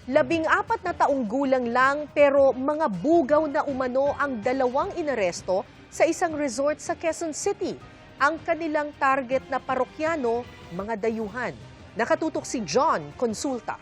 14 na taong gulang lang pero mga bugaw na umano ang dalawang inaresto sa isang resort sa Quezon City. Ang kanilang target na parokyano, mga dayuhan. Nakatutok si John Consulta.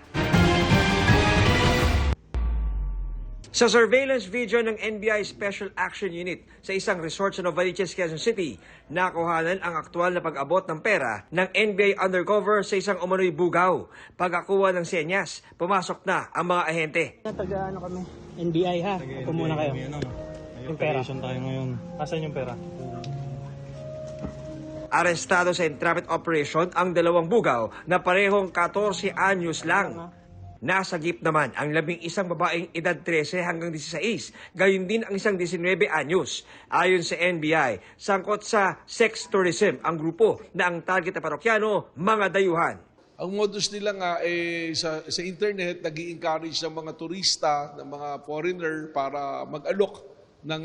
Sa surveillance video ng NBI Special Action Unit sa isang resort sa Novaliches, Quezon City, nakuhanan ang aktual na pag-abot ng pera ng NBI undercover sa isang umano'y bugaw. Pagkakuha ng senyas, pumasok na ang mga ahente. Taga kami? NBI ha? Upo muna kayo. Yung pera. Tayo ngayon. Asan yung pera? Arestado sa entrapment operation ang dalawang bugaw na parehong 14 anyos lang. Nasa jeep naman ang 11 babaeng edad 13 hanggang 16, gayon din ang isang 19 anyos. Ayon sa NBI, sangkot sa sex tourism ang grupo na ang target na parokyano, mga dayuhan. Ang modus nila nga sa internet, nag-i-encourage ng mga turista, ng mga foreigner para mag-alok ng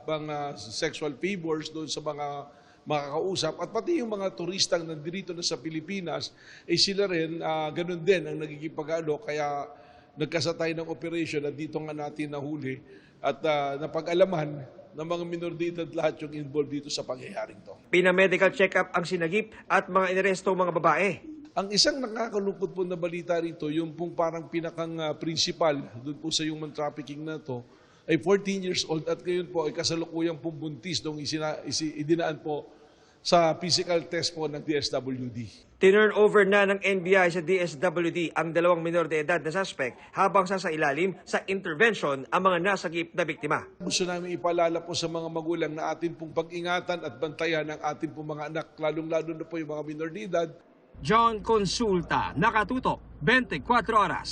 mga sexual favors doon sa mga makakausap. At pati yung mga turistang nandito na sa Pilipinas, sila rin, ganun din ang nagiging pag-alok. Kaya nagkasatay ng operation at dito nga natin nahuli at napag-alaman ng mga minor de edad lahat yung involved dito sa pangyayaring to. Pina-medical check-up ang sinagip at mga inaresto mga babae. Ang isang nakakalungkot po na balita rito, yung pong parang pinakang principal doon po sa human trafficking na to, ay 14 years old at ngayon po ay kasalukuyang pong buntis nung idinaan po sa physical test po ng DSWD. Tinurnover na ng NBI sa DSWD ang dalawang minor de edad na suspect habang sasailalim sa intervention ang mga nasagip na biktima. Gusto namin ipaalala po sa mga magulang na atin pong pag-ingatan at bantayan ang atin pong mga anak, lalong-lalo na po yung mga minor de edad. John Consulta, nakatutok, 24 oras.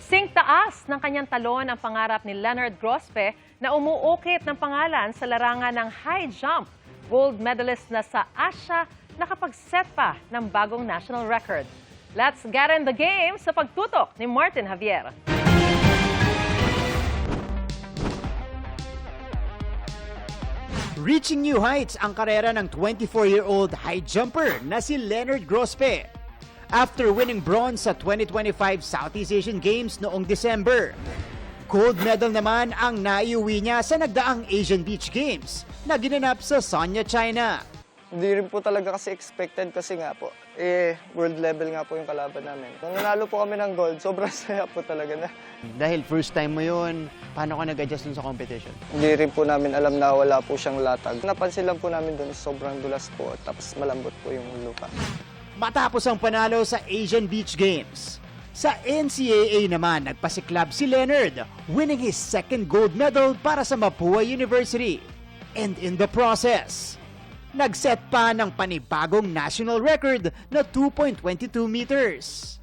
Singtaas ng kanyang talon ang pangarap ni Leonard Grospe na umuukit ng pangalan sa larangan ng high jump. Gold medalist na sa Asia, nakapag-set pa ng bagong national record. Let's get in the game sa pagtutok ni Martin Javier. Reaching new heights ang karera ng 24-year-old high jumper na si Leonard Grospe. After winning bronze sa 2025 Southeast Asian Games noong December. Gold medal naman ang naiuwi niya sa nagdaang Asian Beach Games na ginanap sa Sanya, China. Hindi rin po talaga kasi expected kasi nga po, world level nga po yung kalaban namin. Nung nanalo po kami ng gold, sobrang saya po talaga na. Dahil first time mo yun, paano ka nag-adjust dun sa competition? Hindi rin po namin alam na wala po siyang latag. Napansin lang po namin doon, sobrang dulas po, tapos malambot po yung lupa. Matapos ang panalo sa Asian Beach Games. Sa NCAA naman, nagpasiklab si Leonard, winning his second gold medal para sa Mapua University. And in the process, nag-set pa ng panibagong national record na 2.22 meters.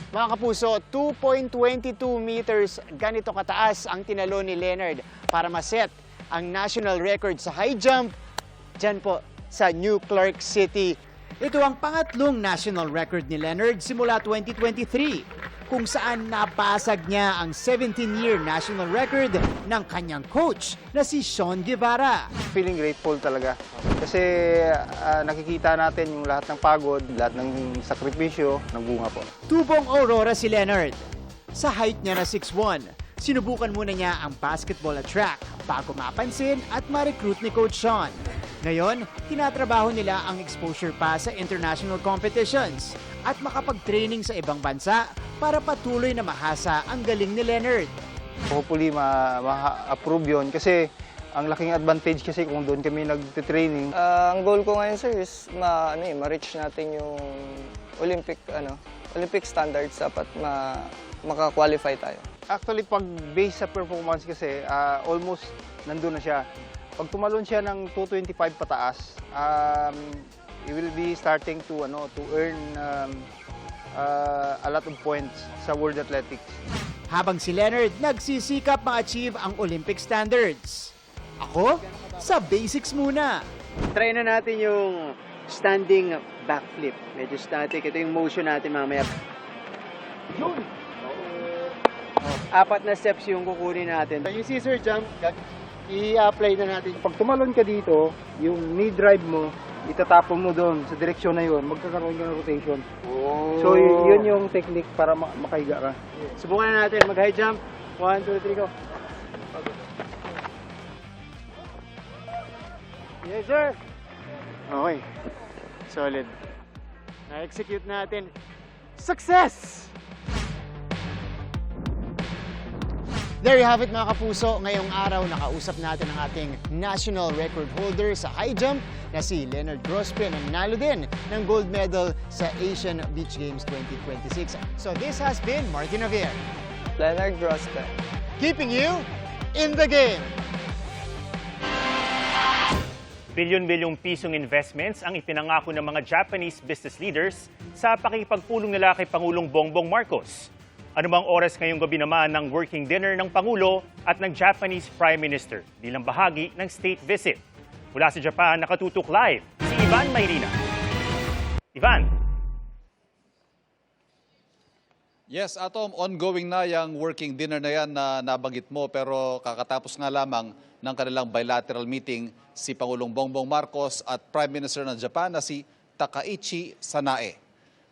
Mga kapuso, 2.22 meters, ganito kataas ang tinalo ni Leonard para maset ang national record sa high jump dyan po sa New Clark City. Ito ang pangatlong national record ni Leonard simula 2023, kung saan napasag niya ang 17-year national record ng kanyang coach na si Sean Guevara. Feeling grateful talaga. Kasi nakikita natin yung lahat ng pagod, lahat ng sakripisyo, nagbunga po. Tubong Aurora si Leonard. Sa height niya na 6'1", sinubukan muna niya ang basketball at track bago mapansin at ma-recruit ni Coach Sean. Ngayon, tinatrabaho nila ang exposure pa sa international competitions at makapag-training sa ibang bansa para patuloy na mahasa ang galing ni Leonard. Hopefully ma-approve yun kasi ang laking advantage kasi kung doon kami nag-training. Ang goal ko ngayon sir is ma-reach natin yung Olympic standards, dapat maka-qualify tayo. Actually, pag base sa performance kasi, almost nandun na siya. Pag tumalon siya ng 225 pataas, he will be starting to earn a lot of points sa World Athletics. Habang si Leonard nagsisikap ma-achieve ang Olympic standards. Ako, sa basics muna. Try na natin yung standing backflip. Medyo static. Ito yung motion natin mamaya. Yun! 4 na steps yung kukunin natin. Yung scissor jump, i-apply na natin. Pag tumalon ka dito, yung knee drive mo, itatapon mo doon sa direksyon na yun, magkakaroon ka ng rotation. So, yun yung technique para makahiga ka. Subukan na natin mag-high jump. 1, 2, 3, go. Yes, sir. Okay. Solid. Na-execute natin. Success! There you have it mga kapuso. Ngayong araw, nakausap natin ang ating national record holder sa high jump na si Leonard Grospe na nanalo din ng gold medal sa Asian Beach Games 2026. So this has been Martin Javier, Leonard Grospe. keeping you in the game. Bilyon-bilyong pisong investments ang ipinangako ng mga Japanese business leaders sa pakikipagpulong nila kay Pangulong Bongbong Marcos. Anumang oras ngayong gabi naman ng working dinner ng Pangulo at ng Japanese Prime Minister bilang bahagi ng state visit. Mula sa Japan, nakatutok live si Ivan Mayrina. Ivan. Yes, Atom, ongoing na yung working dinner na yan na nabanggit mo pero kakatapos nga lamang ng kanilang bilateral meeting si Pangulong Bongbong Marcos at Prime Minister ng Japan na si Takaichi Sanae.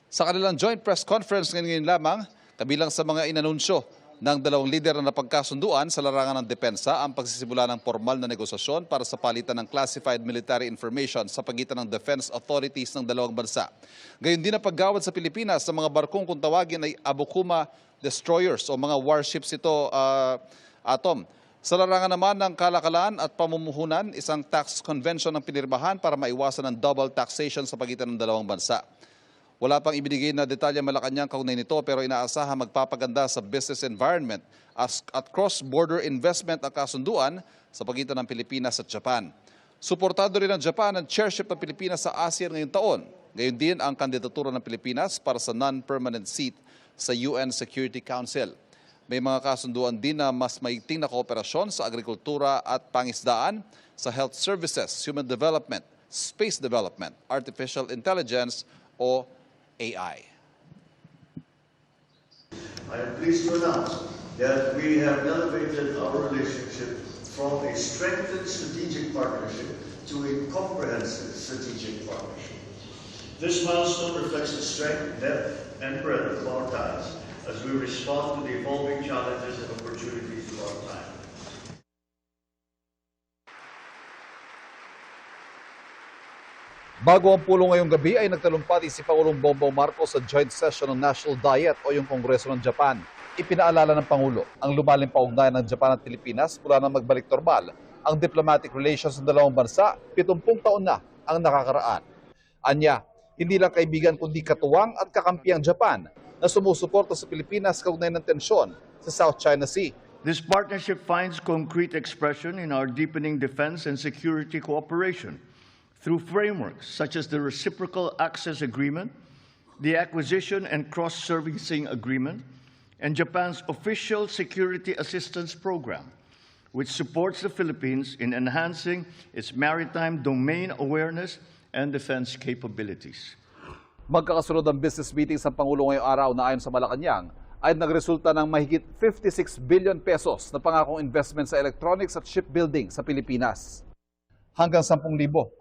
Sa kanilang joint press conference ngayon lamang, kabilang sa mga inanunsyo ng dalawang lider na napagkasunduan sa larangan ng depensa ang pagsisimula ng formal na negosasyon para sa palitan ng classified military information sa pagitan ng defense authorities ng dalawang bansa. Gayon din ang paggawad sa Pilipinas sa mga barkong kung tawagin ay Abukuma destroyers o mga warships ito, Atom. Sa larangan naman ng kalakalan at pamumuhunan, isang tax convention ang pinirmahan para maiwasan ang double taxation sa pagitan ng dalawang bansa. Wala pang ibinigay na detalye Malacanang kaugnay nito pero inaasahan magpapaganda sa business environment at cross-border investment ang kasunduan sa pagitan ng Pilipinas at Japan. Suportado rin ng Japan ang chairship ng Pilipinas sa ASEAN ngayong taon. Gayon din ang kandidatura ng Pilipinas para sa non-permanent seat sa UN Security Council. May mga kasunduan din na mas maigting na kooperasyon sa agrikultura at pangisdaan, sa health services, human development, space development, artificial intelligence o AI. I am pleased to announce that we have elevated our relationship from a strengthened strategic partnership to a comprehensive strategic partnership. This milestone reflects the strength, depth, and breadth of our ties as we respond to the evolving challenges and opportunities of our time. Bago ang pulong ngayong gabi ay nagtalumpati si Pangulong Bongbong Marcos sa joint session ng National Diet o yung Kongreso ng Japan. Ipinaalala ng Pangulo ang lumalim pa ugnayan ng Japan at Pilipinas mula na magbalik normal ang diplomatic relations ng dalawang bansa, 70 taon na ang nakakaraan. Anya, hindi lang kaibigan kundi katuwang at kakampi ang Japan na sumusuporta sa Pilipinas kaugnay ng tensyon sa South China Sea. This partnership finds concrete expression in our deepening defense and security cooperation through frameworks such as the Reciprocal Access Agreement, the Acquisition and Cross-Servicing Agreement, and Japan's Official Security Assistance Program, which supports the Philippines in enhancing its maritime domain awareness and defense capabilities. Magkakasunod ang business meeting sa Pangulo ngayong araw na ayon sa Malacanang ay nagresulta ng mahigit 56 billion pesos na pangakong investment sa electronics at shipbuilding sa Pilipinas. Hanggang 10,000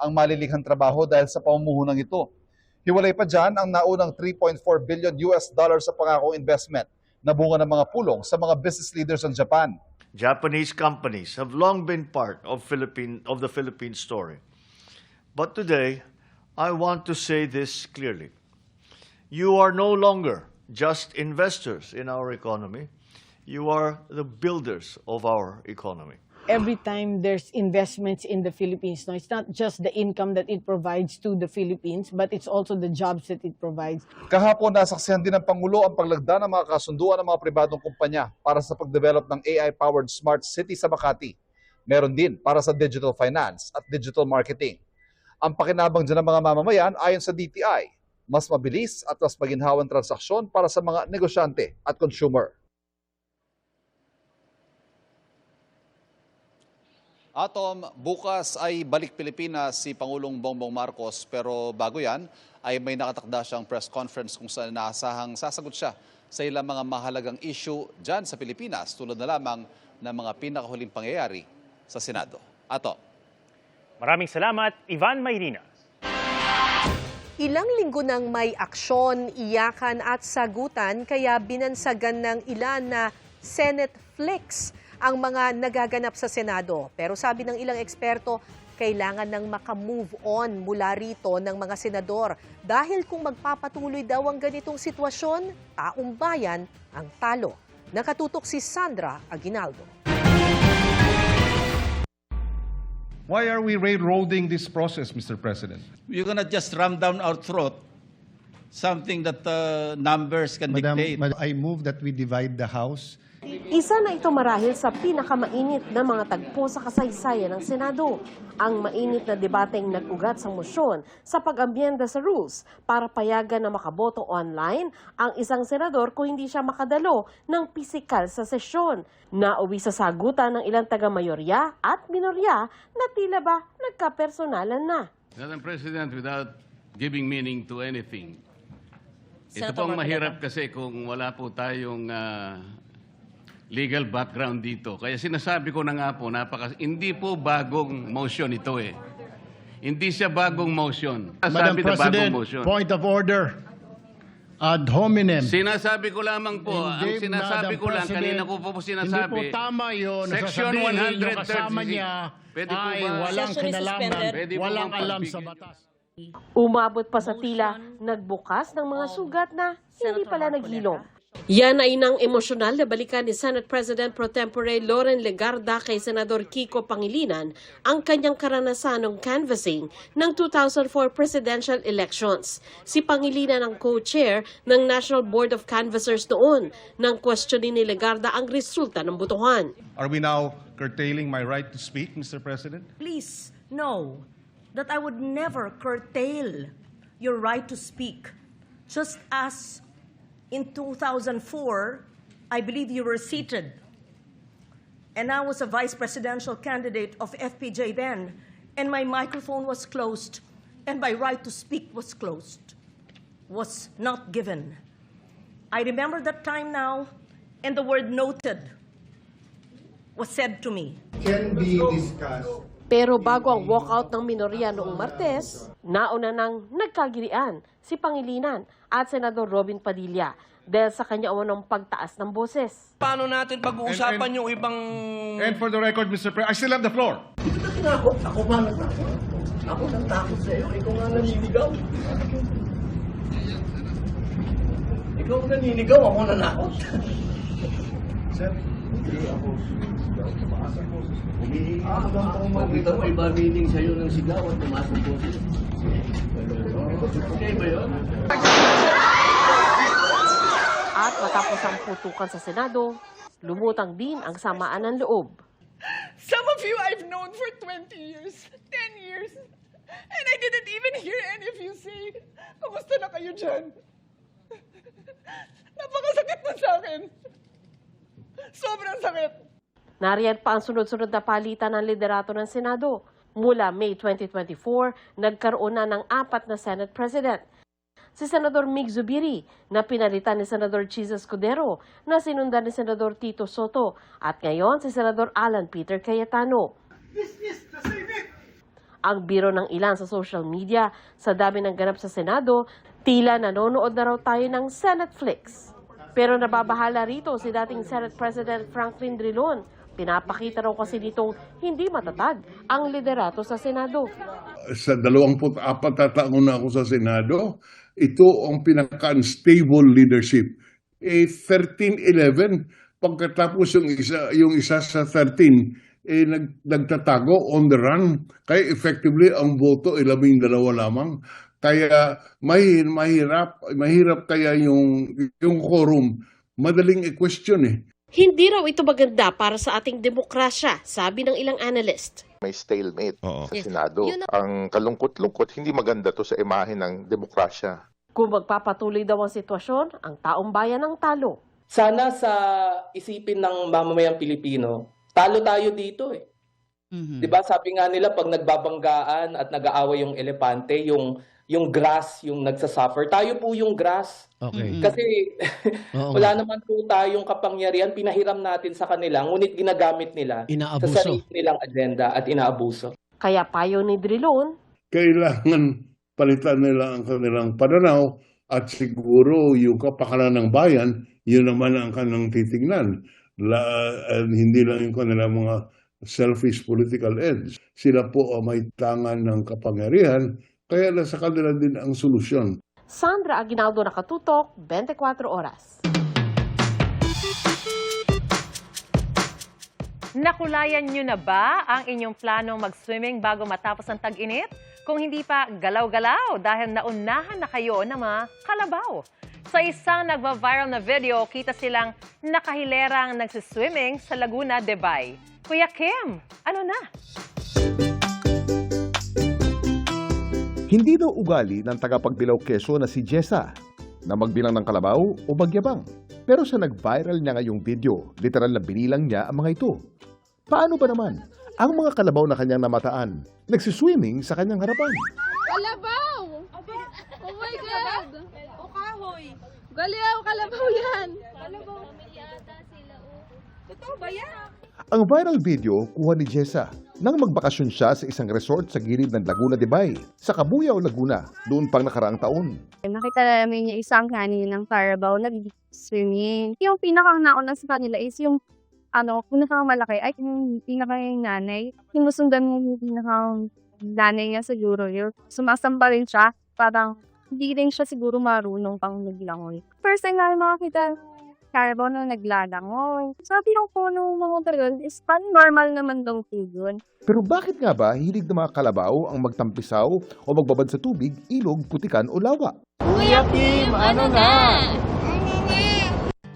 ang malilikhang trabaho dahil sa pamumuhunan ito. Hiwalay pa dyan ang naunang $3.4 billion sa pangakong investment na bunga ng mga pulong sa mga business leaders ng Japan. Japanese companies have long been part of the Philippine story. But today, I want to say this clearly. You are no longer just investors in our economy. You are the builders of our economy. Every time there's investments in the Philippines, no, it's not just the income that it provides to the Philippines, but it's also the jobs that it provides. Kahapon, nasaksihan din ng Pangulo ang paglagda ng mga kasunduan ng mga pribadong kumpanya para sa pagdevelop ng AI-powered smart city sa Makati. Meron din para sa digital finance at digital marketing. Ang pakinabang dyan ng mga mamamayan ayon sa DTI, mas mabilis at mas maginhawang transaksyon para sa mga negosyante at consumer. Atom, bukas ay balik Pilipinas si Pangulong Bongbong Marcos pero bago yan ay may nakatakda siyang press conference kung saan inaasahang sasagot siya sa ilang mga mahalagang issue dyan sa Pilipinas tulad na lamang ng mga pinakahuling pangyayari sa Senado. Atom. Maraming salamat, Ivan Mayrina. Ilang linggo nang may aksyon, iyakan at sagutan kaya binansagan ng ilan na Senate flicks ang mga nagaganap sa Senado. Pero sabi ng ilang eksperto, kailangan nang makamove on mula rito ng mga senador. Dahil kung magpapatuloy daw ang ganitong sitwasyon, taong bayan ang talo. Nakatutok si Sandra Aguinaldo. Why are we railroading this process, Mr. President? You cannot just ram down our throat something that numbers can dictate. I move that we divide the House. Isa na ito marahil sa pinakamainit na mga tagpo sa kasaysayan ng Senado. Ang mainit na debateng nag-ugat sa mosyon sa pag-amyenda sa rules para payagan na makaboto online ang isang senador kung hindi siya makadalo ng pisikal sa sesyon. Nauwi sa sagutan ng ilang taga-mayorya at minorya na tila ba nagkapersonalan na. Madam President, without giving meaning to anything, ito pong mahirap kasi kung wala po tayong legal background dito. Kaya sinasabi ko na nga po, hindi po bagong motion ito eh. Hindi siya bagong motion. Madam President, point of order. Ad hominem. Sinasabi ko lamang po, ang sinasabi ko lang, kanina ko po sinasabi, hindi po tama yun. Section 130, kasama niya ay walang kinalaman, walang alam sa batas. Umabot pa sa tila, nagbukas ng mga sugat na hindi pala naghilom. Yan ay nang emosyonal na balikan ni Senate President Pro Tempore Loren Legarda kay Senador Kiko Pangilinan ang kanyang karanasan ng canvassing ng 2004 presidential elections. Si Pangilinan ang co-chair ng National Board of Canvassers noon nang questionin ni Legarda ang resulta ng botohan. Are we now curtailing my right to speak, Mr. President? Please know that I would never curtail your right to speak. Just as in 2004, I believe you were seated. And I was a vice presidential candidate of FPJ then, and my microphone was closed, and my right to speak was closed, was not given. I remember that time now, and the word noted was said to me. Can be discussed. Pero bago ang walkout ng minorya noong Martes, nauna nang nagkagirian si Pangilinan at Senador Robin Padilla dahil sa kanya umunong pagtaas ng boses. Paano natin pag-uusapan yung ibang... And for the record, Mr. President, I still have the floor. Ako ba natakot? Ako nang takot sa iyo. Ikaw nga naninigaw. Ikaw naninigaw, ako nanakot. Sir, hindi ako tumaas ang boses. Kita mo, iba meaning sa'yo ng sigaw at tumaas ang boses. Okay ba yun? At matapos ang putukan sa Senado, lumutang din ang samaan ng loob. Some of you I've known for 20 years, 10 years, and I didn't even hear any of you say, "Kamusta na kayo dyan?" Napakasakit na sa akin. Sobrang sakit. Nariyan pa ang sunod-sunod na palitan ng liderato ng Senado. Mula May 2024, nagkaroon na ng 4 na Senate President. Si Senador Mig Zubiri na pinalitan ni Senador Chis Escudero na sinundan ni Senador Tito Soto at ngayon si Senador Alan Peter Cayetano. Ang biro ng ilan sa social media sa dami ng ganap sa Senado, tila nanonood na raw tayo ng Senate flicks. Pero nababahala rito si dating Senate President Franklin Drilon. Pinapakita raw kasi ditong hindi matatag ang liderato sa Senado. Sa 24 na taon na ako sa Senado, ito ang pinaka-unstable leadership. 13-11, pagkatapos yung isa sa 13, nagtatago on the run. Kaya effectively, ang boto 12 lamang. Kaya mahirap kaya yung quorum. Madaling i-question eh. Hindi raw ito maganda para sa ating demokrasya, sabi ng ilang analyst. May stalemate sa Senado. Ang kalungkot-lungkot, hindi maganda to sa imahe ng demokrasya. Kung magpapatuloy daw ang sitwasyon, ang taong bayan ang talo. Sana sa isipin ng mamamayang Pilipino, talo tayo dito eh. Diba sabi nga nila pag nagbabanggaan at nag-aaway yung elepante, yung grass yung nagsasuffer. Tayo po yung grass. Okay. Kasi wala naman po tayong kapangyarihan, pinahiram natin sa kanila, ngunit ginagamit nila sa sarili nilang agenda at inaabuso. Kaya payo ni Drilon, kailangan palitan nila ang kanilang pananaw at siguro yung kapakanan ng bayan, yun naman ang kanilang titignan. Hindi lang yung kanilang mga selfish political ends. Sila po ang may tangan ng kapangyarihan, kaya nasa kanila din ang solusyon. Sandra Aguinaldo, Nakatutok, 24 Oras. Nakulayan nyo na ba ang inyong planong mag-swimming bago matapos ang tag-init? Kung hindi pa, galaw-galaw dahil naunahan na kayo ng mga kalabaw. Sa isang nagva-viral na video, kita silang nakahilerang nagsiswimming sa Laguna de Bay. Kuya Kim, ano na? Hindi daw ugali ng tagapagbilaw keso na si Jessa na magbilang ng kalabaw o magyabang. Pero sa nag-viral niya ngayong video, literal na binilang niya ang mga ito. Paano ba naman ang mga kalabaw na kanyang namataan nagsiswimming sa kanyang harapan? Kalabaw! Oh my God! O kahoy! Galiaw, kalabaw yan! Kalabaw. Totoo ba yan? Ang viral video kuha ni Jessa nang magbakasyon siya sa isang resort sa gilid ng Laguna de Bay, sa Cabuyao, Laguna, doon pang nakaraang taon. Nakita namin yung isang kanin ng Carabao nag-swimming. Yung pinakang nauna sa kanila is yung pinakamalaki ay yung pinakang nanay. Sinusundan mo yung pinakang nanay niya siguro yun. Sumasamba rin siya. Parang hindi rin siya siguro marunong pang naglangoy. First time namin makakita Carabao na naglalangoy. Sabi ng po nung mga tagal is normal naman daw po yun. Pero bakit nga ba hilig ng mga kalabaw ang magtampisaw o magbabad sa tubig, ilog, putikan o lawa? Kuya Kim, ano na?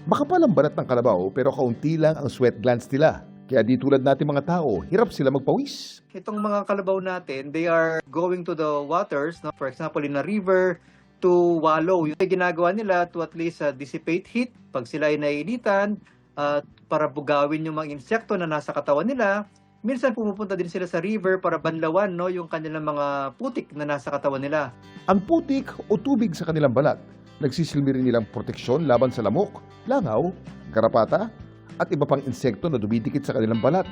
Makapal ang balat ng kalabaw pero kaunti lang ang sweat glands nila. Kaya di tulad natin mga tao, hirap sila magpawis. Itong mga kalabaw natin, they are going to the waters, no? For example, in a river, to wallow. Yung ginagawa nila to at least dissipate heat pag sila ay naiinitan para bugawin yung mga insekto na nasa katawan nila. Minsan pumupunta din sila sa river para banlawan yung kanilang mga putik na nasa katawan nila. Ang putik o tubig sa kanilang balat, nagsisilbi rin nilang proteksyon laban sa lamok, langaw, garapata, at iba pang insekto na dumidikit sa kanilang balat.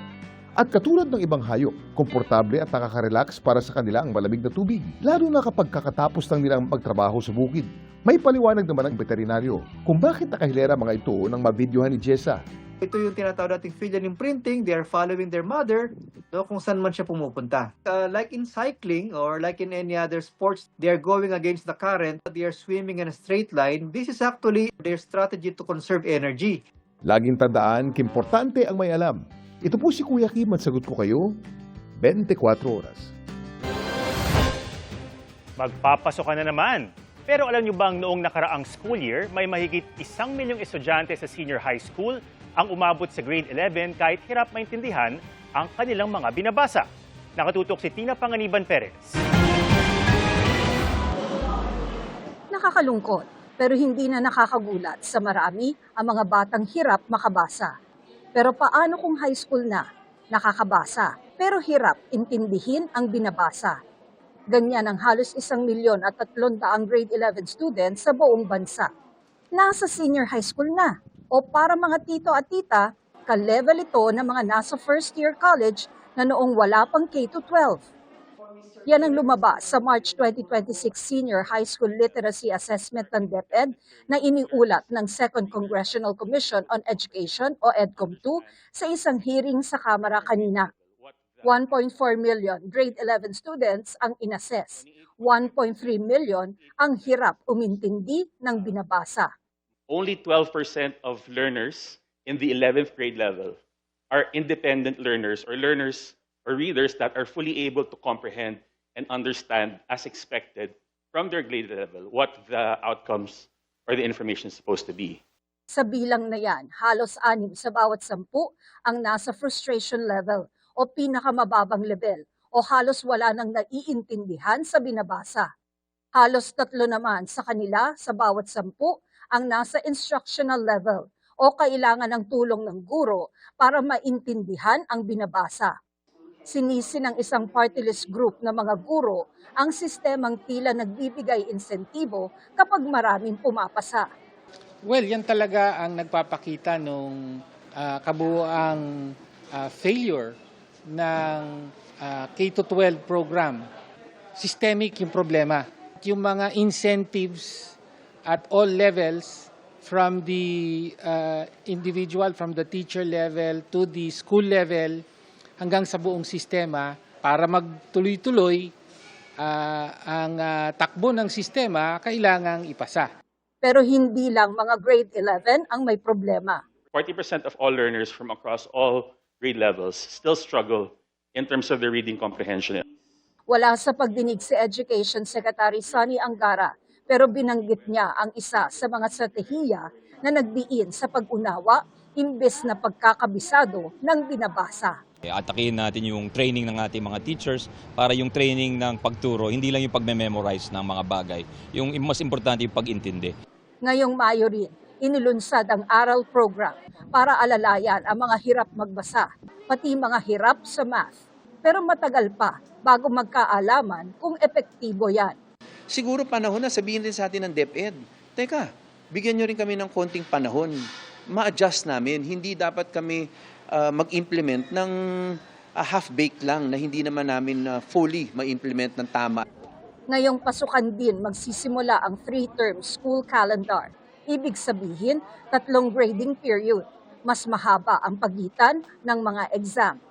At katulad ng ibang hayop, komportable at nakaka-relax para sa kanila ang malamig na tubig, lalo na kapag kakatapos lang nilang magtrabaho sa bukid. May paliwanag naman ang veterinaryo kung bakit nakahilera mga ito nang mabidyohan ni Jessa. Ito yung tinatawag nating filial imprinting. They are following their mother kung saan man siya pumupunta. Like in cycling or like in any other sports, they are going against the current. They are swimming in a straight line. This is actually their strategy to conserve energy. Laging tandaan, kimportante ang may alam. Ito po si Kuya Kim at sagot ko kayo, 24 oras. Magpapasok ka na naman. Pero alam niyo bang noong nakaraang school year, may mahigit 1 milyong estudyante sa senior high school ang umabot sa grade 11 kahit hirap maintindihan ang kanilang mga binabasa. Nakatutok si Tina Panganiban Perez. Nakakalungkot, pero hindi na nakakagulat sa marami ang mga batang hirap makabasa. Pero paano kung high school na, nakakabasa, pero hirap intindihin ang binabasa? Ganyan ang halos 1,300,000 grade 11 students sa buong bansa. Nasa senior high school na, o para mga tito at tita, ka-level ito ng mga nasa first year college na noong wala pang K-12. Yan ang lumabas sa March 2026 Senior High School Literacy Assessment ng DepEd na iniulat ng Second Congressional Commission on Education o EDCOM2 sa isang hearing sa Kamara kanina. 1.4 million grade 11 students ang inassess. 1.3 million ang hirap umintindi ng binabasa. Only 12% of learners in the 11th grade level are independent learners or readers that are fully able to comprehend and understand as expected from their grade level what the outcomes or the information is supposed to be. Sa bilang na yan, halos 6 sa bawat 10 ang nasa frustration level o pinakamababang level o halos wala nang naiintindihan sa binabasa. Halos 3 naman sa kanila sa bawat 10 ang nasa instructional level o kailangan ng tulong ng guro para maintindihan ang binabasa. Sinisi ng isang party list group na mga guro ang sistemang tila nagbibigay insentibo kapag maraming pumapasa. Well, yan talaga ang nagpapakita nung kabuuang failure ng K-12 program. Systemic yung problema. at yung mga incentives at all levels, from the individual, from the teacher level to the school level, hanggang sa buong sistema, para magtuloy-tuloy ang takbo ng sistema, kailangang ipasa. Pero hindi lang mga grade 11 ang may problema. 40% of all learners from across all grade levels still struggle in terms of their reading comprehension. Wala sa pagdinig si Education Secretary Sonny Angara, pero binanggit niya ang isa sa mga strategiya na nagdiin sa pag-unawa imbes na pagkakabisado ng binabasa. Atakihin natin yung training ng ating mga teachers para yung training ng pagturo, hindi lang yung pagme-memorize ng mga bagay. Yung mas importante yung pag-intindi. Ngayong Mayo rin, inilunsad ang ARAL program para alalayan ang mga hirap magbasa, pati mga hirap sa math. Pero matagal pa bago magkaalaman kung epektibo yan. Siguro panahon na sabihin din sa atin ng DepEd, teka, bigyan nyo rin kami ng konting panahon. Ma-adjust namin. Hindi dapat kami mag-implement ng half-baked lang na hindi naman namin fully ma-implement ng tama. Ngayong pasukan din magsisimula ang 3-term school calendar. Ibig sabihin, 3 grading period. Mas mahaba ang pagitan ng mga exam.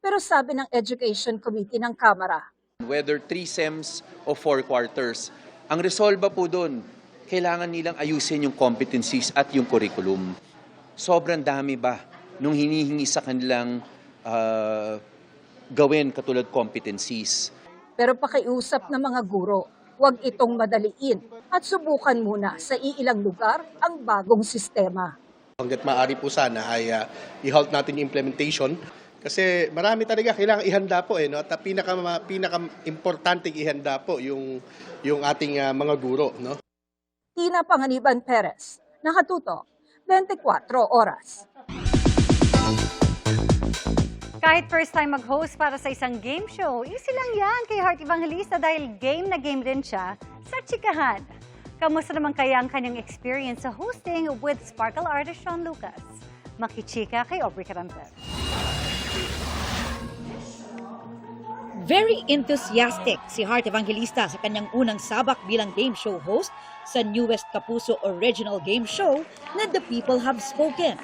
Pero sabi ng Education Committee ng Kamara, whether 3 SEMs o 4 quarters, ang resolba po doon, kailangan nilang ayusin yung competencies at yung curriculum. Sobrang dami ba nung hinihingi sa kanilang gawin katulad competencies? pero pakiusap ng mga guro, huwag itong madaliin at subukan muna sa iilang lugar ang bagong sistema. Hanggat maaari po sana ay i-halt natin yung implementation kasi marami talaga kailangan ihanda po no? At pinaka-importanting ihanda po yung ating mga guro. No? Tina Panganiban Perez, nakatutok, 24 oras. Kahit first time mag-host para sa isang game show, easy lang yan kay Heart Evangelista dahil game na game din siya sa chikahan. Kamusta naman kaya ang kanyang experience sa hosting with Sparkle artist Sean Lucas? Makichika kay Aubrey Carantel. Very enthusiastic si Heart Evangelista sa kanyang unang sabak bilang game show host sa newest Kapuso original game show na The People Have Spoken.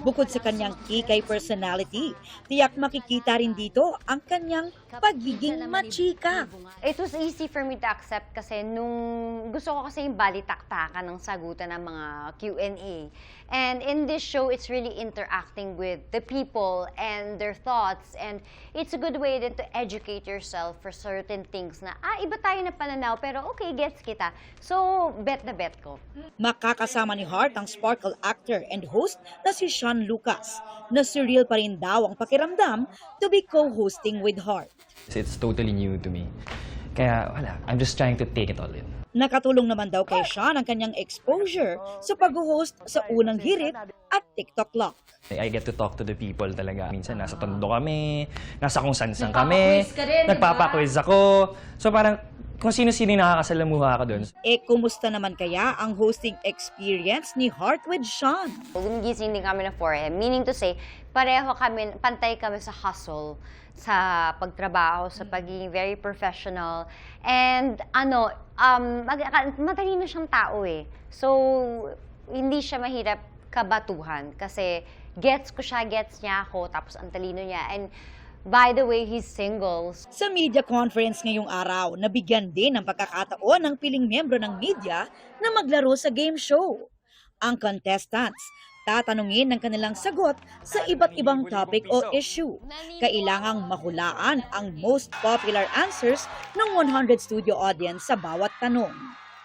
Bukod sa kanyang kikay personality, tiyak makikita rin dito ang kanyang pagiging machika. It was easy for me to accept kasi nung gusto ko kasi yung balitaktakan ng sagutan ng mga Q&A. And in this show, it's really interacting with the people and their thoughts. And it's a good way din to educate yourself for certain things na, iba tayo na pananaw, pero okay, gets kita. So, bet na bet ko. Makakasama ni Heart ang Sparkle actor and host na si Sean Lucas, na surreal pa rin daw ang pakiramdam to be co-hosting with Heart. It's totally new to me. Kaya wala, I'm just trying to take it all in. Nakatulong naman daw kay Sean ang kanyang exposure sa pag-host sa unang hirit at TikTok Lock. I get to talk to the people talaga. Minsan nasa tondo kami, nasa kung saan kami, nagpapa-quiz ako. So parang kung sino-sino nakakasalamuha ka doon. Kumusta naman kaya ang hosting experience ni Heart with Sean? Gumising din kami ng 4 a.m. Meaning to say, pareho kami, pantay kami sa hustle, sa pagtrabaho, sa pagiging very professional. And matalino siyang tao eh. So, hindi siya mahirap kabatuhan kasi gets ko siya, gets niya ako, tapos ang talino niya. And by the way, he's single. Sa media conference ngayong araw, nabigyan din ng pagkakataon ng piling miyembro ng media na maglaro sa game show. Ang contestants, tatanungin ng kanilang sagot sa iba't ibang topic o issue. Kailangang mahulaan ang most popular answers ng 100 studio audience sa bawat tanong.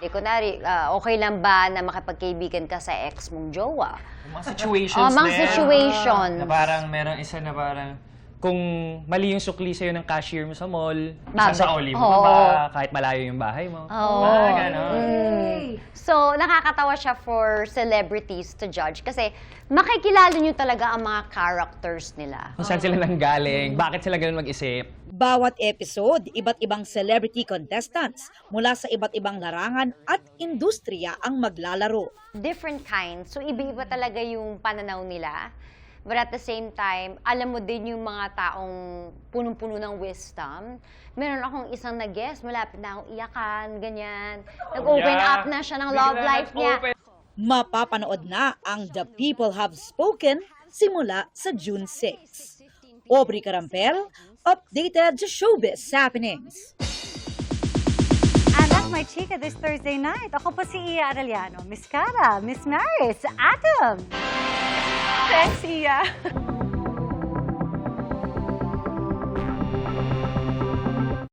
Kunwari, okay lang ba na makipagkaibigan ka sa ex mong jowa? Mga situations mga situations. Na parang merong isa na parang kung mali yung sukli sa'yo ng cashier mo sa mall, sasaoli mo ba kahit malayo yung bahay mo? So, nakakatawa siya for celebrities to judge kasi makikilala nyo talaga ang mga characters nila. Kung saan sila nanggaling, bakit sila ganun mag-isip. Bawat episode, iba't ibang celebrity contestants mula sa iba't ibang larangan at industriya ang maglalaro. Different kinds. So, iba-iba talaga yung pananaw nila. But at the same time, alam mo din yung mga taong punong-puno ng wisdom. Meron akong isang na-guest, malapit na akong iyakan, ganyan. Nag-open up na siya ng love life niya. Mapapanood na ang The People Have Spoken simula sa June 6. Aubrey Carampel, updated sa showbiz happenings. Anak, my chika this Thursday night. Ako po si Iya Arellano, Miss Cara, Miss Maris, Atom. Thanks, Iya.